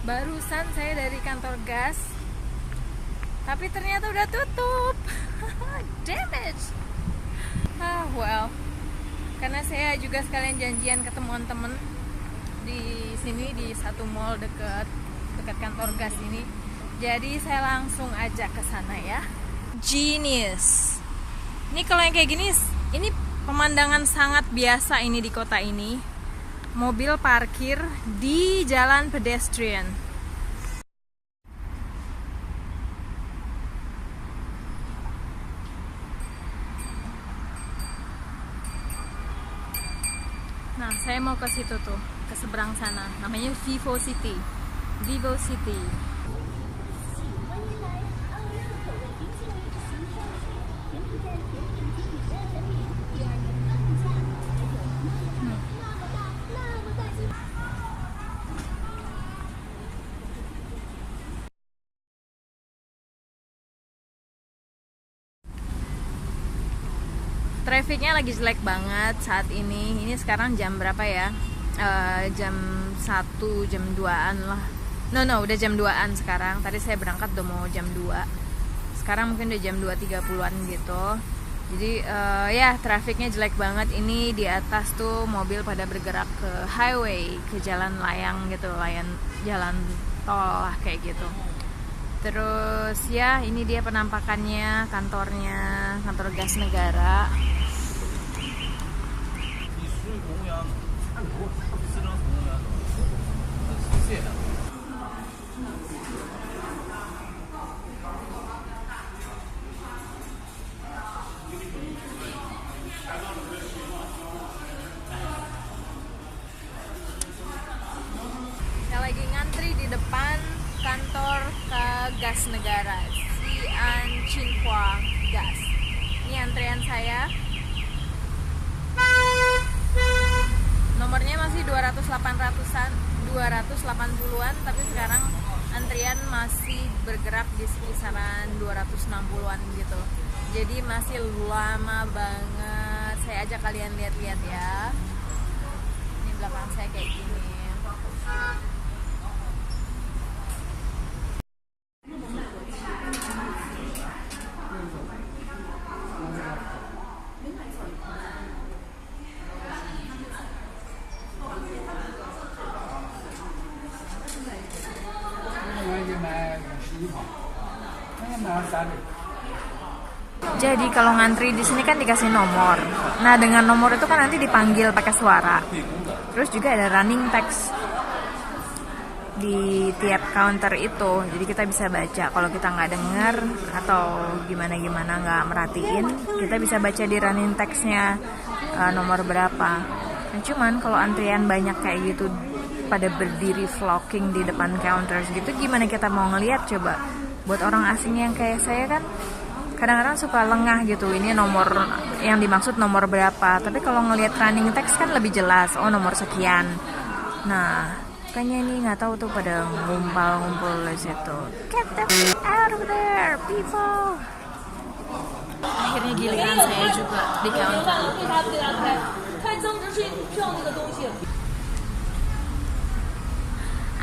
Barusan saya dari kantor gas, tapi ternyata udah tutup. Damage. Well, karena saya juga sekalian janjian ketemuan temen di sini di satu mall dekat kantor gas ini. Jadi saya langsung ajak ke sana ya. Genius. Ini kalau yang kayak gini, ini pemandangan sangat biasa ini di kota ini. Mobil parkir di jalan pedestrian. Nah, saya mau ke situ tuh, ke seberang sana. Namanya Vivo City. Vivo City. Trafficnya lagi jelek banget saat ini. Ini sekarang jam berapa ya? Jam 1, jam 2-an lah. No, udah jam 2-an sekarang. Tadi saya berangkat udah mau jam 2. Sekarang mungkin udah jam 2.30-an gitu. Jadi ya trafficnya jelek banget. Ini di atas tuh mobil pada bergerak ke highway, ke jalan layang gitu, jalan tol lah kayak gitu. Terus ya ini dia penampakannya, kantor gas negara. Saya lagi ngantri di depan kantor gas negara, Xi'an Qinghua Gas. Ini antrian saya. Nomornya masih 280-an, tapi sekarang antrian masih bergerak di sekitaran 260-an gitu. Jadi masih lama banget. Saya ajak kalian lihat-lihat ya. Ini belakang saya kayak gini. Jadi kalau ngantri di sini kan dikasih nomor. Nah, dengan nomor itu kan nanti dipanggil pakai suara. Terus juga ada running text di tiap counter itu. Jadi kita bisa baca. Kalau kita nggak dengar atau gimana nggak merhatiin, kita bisa baca di running textnya nomor berapa. Nah, cuman kalau antrian banyak kayak gitu pada berdiri flocking di depan counters gitu, gimana kita mau ngelihat coba? Buat orang asing yang kayak saya kan kadang-kadang suka lengah gitu, ini nomor yang dimaksud nomor berapa. Tapi kalau ngelihat running text kan lebih jelas, oh nomor sekian. Nah, kayaknya ini nggak tahu tuh pada ngumpul di situ. Get the out of there, people. Akhirnya giliran saya juga di counter.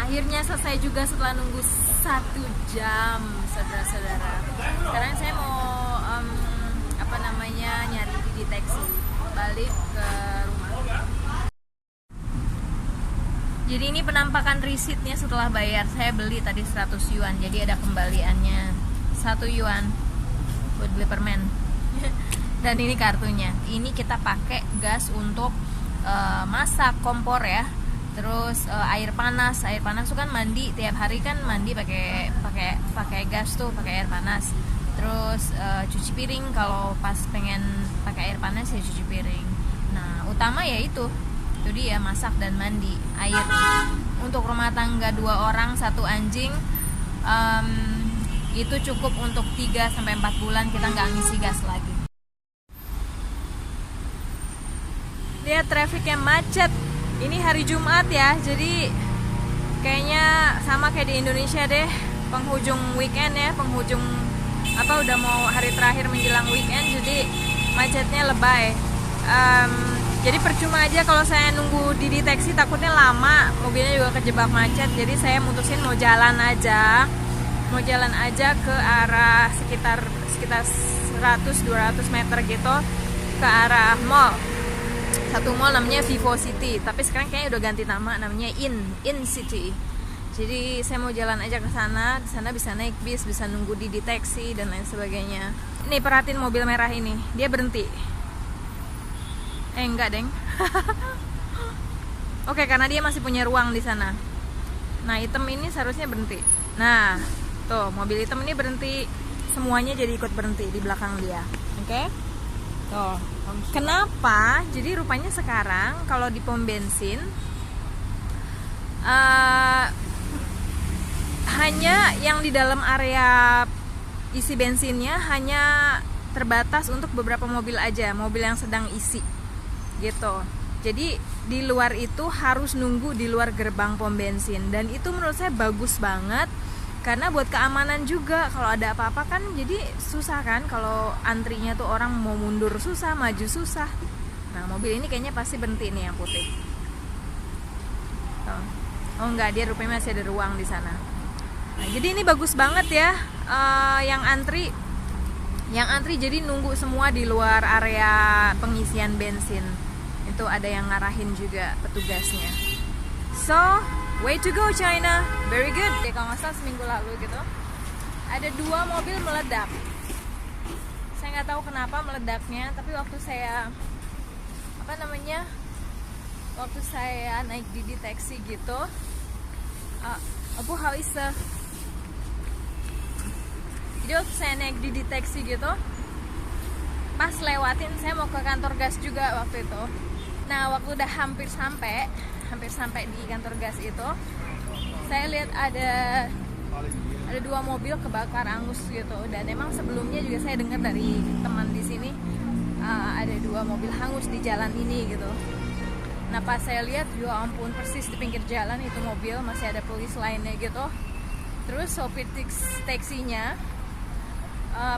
Akhirnya selesai juga setelah nunggu 1 jam, saudara-saudara. Sekarang saya mau nyari di taksi balik ke rumah. Jadi ini penampakan risitnya setelah bayar. Saya beli tadi 100 yuan, jadi ada kembaliannya 1 yuan buat beli permen. Dan ini kartunya. Ini kita pakai gas untuk masak, kompor ya. Terus air panas tuh kan mandi tiap hari kan, mandi pakai gas tuh, pakai air panas. Terus cuci piring kalau pas pengen pakai air panas ya cuci piring. Nah, utama ya itu dia masak dan mandi. Air untuk rumah tangga 2 orang 1 anjing itu cukup untuk 3-4 bulan, kita nggak ngisi gas lagi. Lihat trafiknya macet. Ini hari Jumat ya, jadi kayaknya sama kayak di Indonesia deh, penghujung weekend ya, udah mau hari terakhir menjelang weekend, jadi macetnya lebay. Jadi percuma aja kalau saya nunggu dideteksi, takutnya lama, mobilnya juga kejebak macet. Jadi saya mutusin mau jalan aja ke arah sekitar 100-200 meter gitu, ke arah mall. Satu mall namanya Vivo City, tapi sekarang kayaknya udah ganti nama, namanya In City. Jadi saya mau jalan aja ke sana. Di sana bisa naik bis, bisa nunggu dideteksi dan lain sebagainya. Nih perhatiin mobil merah ini, dia berhenti. Enggak, deng. Oke, karena dia masih punya ruang di sana. Nah, hitam ini seharusnya berhenti. Nah, tuh mobil hitam ini berhenti. Semuanya jadi ikut berhenti di belakang dia. Oke? Tuh. Kenapa? Jadi rupanya sekarang kalau di pom bensin hanya yang di dalam area isi bensinnya hanya terbatas untuk beberapa mobil aja, mobil yang sedang isi gitu. Jadi di luar itu harus nunggu di luar gerbang pom bensin, dan itu menurut saya bagus banget karena buat keamanan juga. Kalau ada apa-apa kan jadi susah kan, kalau antrinya tuh orang mau mundur susah, maju susah. Nah, mobil ini kayaknya pasti berhenti nih yang putih. Oh enggak, dia rupanya masih ada ruang di sana. Nah, jadi ini bagus banget ya. Yang antri jadi nunggu semua di luar area pengisian bensin. Itu ada yang ngarahin juga petugasnya. So, way to go China, very good. Ya, kalau nggak salah seminggu lalu gitu, ada 2 mobil meledak. Saya nggak tahu kenapa meledaknya, tapi waktu saya waktu saya naik di deteksi gitu, jadi waktu saya naik di deteksi gitu, pas lewatin, saya mau ke kantor gas juga waktu itu. Nah, waktu udah hampir sampai di kantor gas itu, saya lihat ada 2 mobil kebakar angus gitu. Dan emang sebelumnya juga saya dengar dari teman di sini, ada 2 mobil hangus di jalan ini gitu. Nah, pas saya lihat, ya ampun, persis di pinggir jalan itu mobil, masih ada polisi lainnya gitu. Terus sopir taksinya,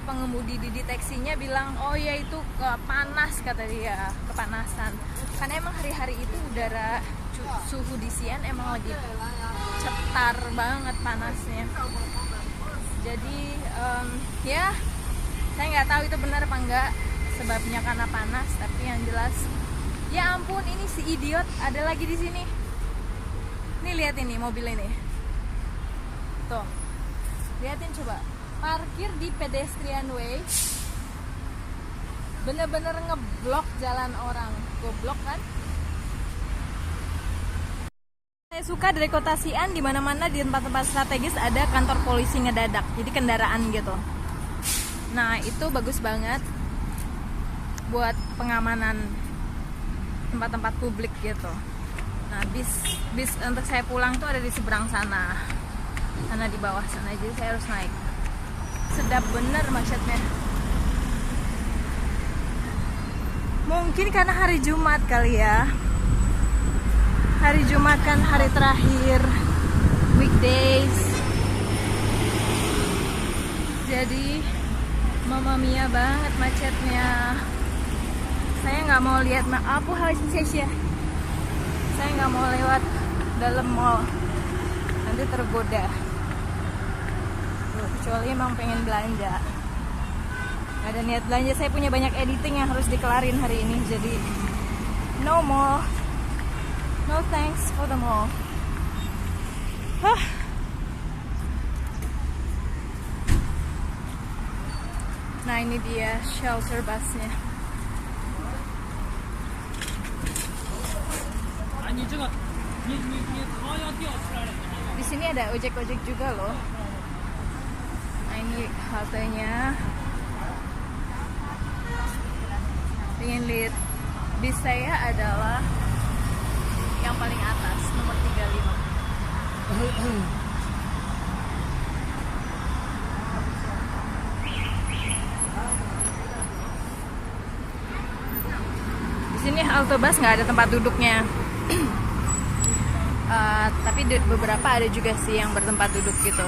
pengemudi di deteksinya bilang, oh ya itu panas, kata dia, kepanasan. Karena emang hari-hari itu udara suhu di Xi'an emang lagi cetar banget panasnya. Jadi ya saya nggak tahu itu benar apa enggak sebabnya karena panas, tapi yang jelas, ya ampun, ini si idiot ada lagi di sini. Nih lihat ini mobil ini, tuh liatin coba. Parkir di pedestrian way, bener-bener ngeblok jalan orang. Goblok kan? Saya suka dari kota Xi'an, di mana-mana di tempat-tempat strategis ada kantor polisi ngedadak, jadi kendaraan gitu. Nah, itu bagus banget buat pengamanan tempat-tempat publik gitu. Nah, bis untuk saya pulang tuh ada di seberang sana di bawah sana, jadi saya harus naik. Sedap bener macetnya. Mungkin karena hari Jumat kali ya. Hari Jumat kan hari terakhir weekdays. Jadi Mamma Mia banget macetnya. Saya nggak mau lihat saya nggak mau lewat dalam mall, nanti tergoda. Kecuali emang pengen belanja, nggak ada niat belanja. Saya punya banyak editing yang harus dikelarin hari ini, jadi no mall, no thanks for the mall. Nah, ini dia shelter busnya. Di sini ada ojek-ojek juga loh. Nah, ini haltenya. Pengen lihat bis saya adalah yang paling atas, nomor 35. Di sini halte bus nggak ada tempat duduknya. Tapi beberapa ada juga sih yang bertempat duduk gitu.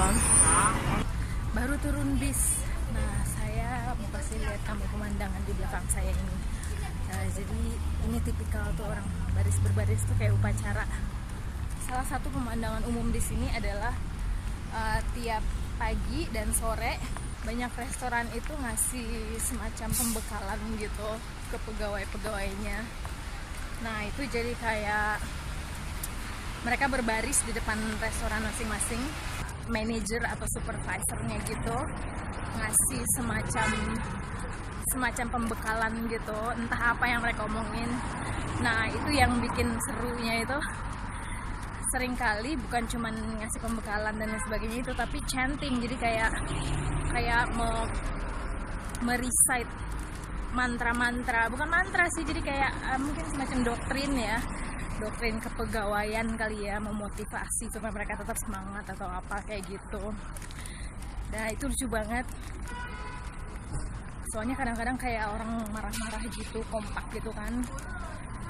Baru turun bis. Nah, saya mau kasih lihat kamu pemandangan di belakang saya ini. jadi ini tipikal tuh orang baris berbaris tuh kayak upacara. Salah satu pemandangan umum di sini adalah tiap pagi dan sore banyak restoran itu ngasih semacam pembekalan gitu ke pegawai-pegawainya. Nah itu jadi kayak mereka berbaris di depan restoran masing-masing, manajer atau supervisornya gitu ngasih semacam pembekalan gitu, entah apa yang mereka omongin. Nah itu yang bikin serunya itu seringkali bukan cuman ngasih pembekalan dan lain sebagainya itu, tapi chanting. Jadi kayak merecite mantra-mantra, bukan mantra sih, jadi kayak mungkin semacam doktrin kepegawaian kali ya, memotivasi supaya mereka tetap semangat atau apa kayak gitu. Nah itu lucu banget, soalnya kadang-kadang kayak orang marah-marah gitu, kompak gitu kan.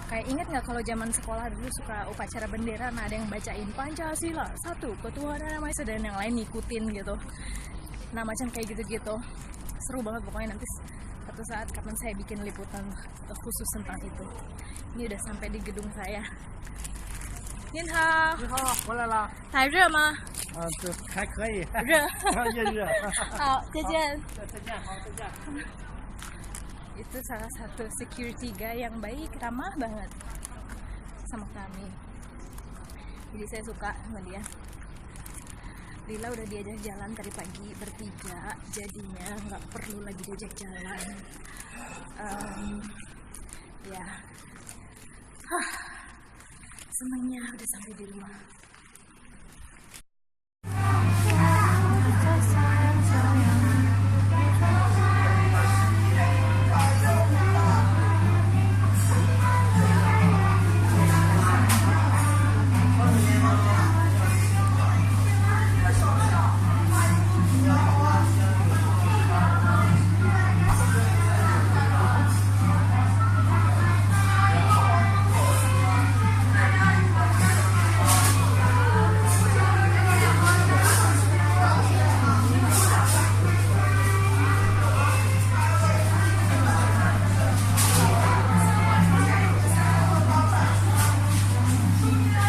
Kayak inget nggak kalau zaman sekolah dulu suka upacara bendera, nah ada yang bacain Pancasila, satu ketuhanan yang maha esa, dan yang lain ngikutin gitu. Nah macam kayak gitu-gitu, seru banget pokoknya. Nanti satu saat kapan saya bikin liputan khusus tentang itu. Ini udah sampai di gedung saya. Nin hao， 你好，回来了。还热吗？这还可以。热。也热。好，再见。再见，好，再见。 Itu salah satu security guy yang baik, ramah banget sama kami. Jadi saya suka sama dia. Lila udah diajak jalan tadi pagi bertiga, jadinya nggak perlu lagi diajak jalan. Ya, senangnya udah sampai di rumah.